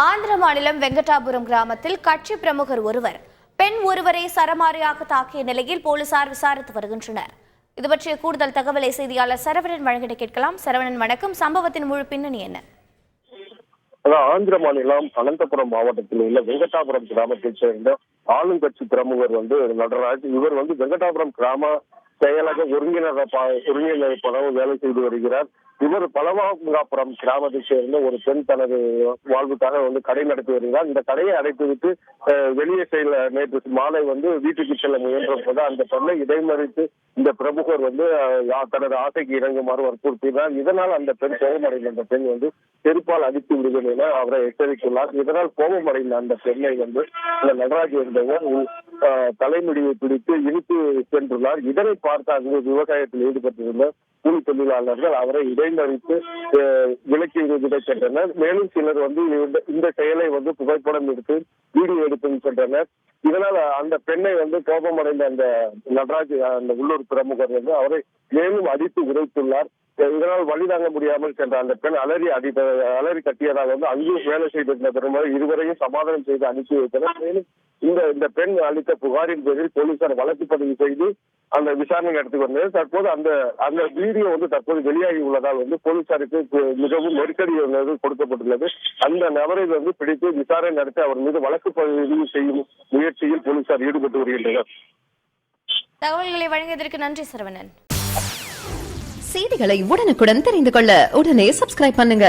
ஆந்திர மாநிலம் வெங்கடாபுரம் கிராமத்தில் கட்சி பிரமுகர் ஒருவர் பெண் ஒருவரை சரமாரியாக தாக்கிய நிலையில் போலீசார் விசாரித்து வருகின்றனர். இது பற்றிய கூடுதல் தகவலை செய்தியாளர் சரவணன் வழங்கிட கேட்கலாம். சரவணன் வணக்கம். சம்பவத்தின் முழு பின்னணி என்ன? ஆந்திர மாநிலம் அனந்தபுரம் மாவட்டத்தில் உள்ள வெங்கடாபுரம் கிராமத்தைச் சேர்ந்த ஆளுங்கட்சி பிரமுகர் நடராஜ். இவர் வெங்கடாபுரம் கிராம செயலக ஒருங்கிணைப்பாளர் வேலை செய்து வருகிறார். இவர் பலவாபுரம் கிராமத்தை சேர்ந்த ஒரு பெண் தனது வாழ்வுக்காக கடை நடத்தி வருகிறார். இந்த கடையை அடைத்துவிட்டு வெளியே செல்ல நேற்று மாலை வீட்டுக்கு செல்ல முயன்ற போது அந்த பெண்ணை இடைமறித்து இந்த பிரமுகர் தனது ஆசைக்கு இறங்குமாறு வற்புறுத்தினார். இதனால் அந்த பெண் கோபமடைந்த அந்த பெண் செருப்பால் அடித்து விடுவேன் என அவரை எச்சரித்துள்ளார். இதனால் கோபமடைந்த அந்த பெண்ணை இந்த நடராஜ் என்பவர் தலைமுடியை பிடித்து இழுத்து சென்றுள்ளார். இதனை பார்த்து அங்கு விவசாயத்தில் ஈடுபட்டிருந்த கூலி தொழிலாளர்கள் அவரை இடைமறித்து விலக்கி விட சென்றனர். மேலும் சிலர் இந்த செயலை புகைப்படம் எடுத்து வீடியோ எடுத்து சென்றனர். இதனால் அந்த பெண்ணை கோபமடைந்த அந்த நடராஜ் அந்த உள்ளூர் பிரமுகர் அவரை மேலும் அடித்து உதைத்துள்ளார். இதனால் வழி தாங்க முடியாமல் சென்ற அந்த பெண் அலறி கட்டியதாக அங்கேயும் வேலை செய்திருந்த பெருமாள் இருவரையும் சமாதானம் செய்து அனுப்பி வைத்தனர். மேலும் இந்த பெண் அளித்த புகாரின் பேரில் போலீசார் வழக்கு பதிவு செய்து அந்த விசாரணை நடத்தி வந்தது. தற்போது அந்த வீடியோ தற்போது வெளியாகி உள்ளதால் போலீசாருக்கு மிகவும் நெருக்கடி கொடுக்கப்பட்டுள்ளது. அந்த நபரை பிடித்து விசாரணை நடத்தி அவர் மீது வழக்கு பதிவு செய்யும் முயற்சியில் போலீசார் ஈடுபட்டு வருகின்றனர். தகவல்களை வழங்கியதற்கு நன்றி சரவணன். செய்திகளை உடனுக்குடன் தெரிந்து கொள்ள உடனே சப்ஸ்கிரைப் பண்ணுங்க.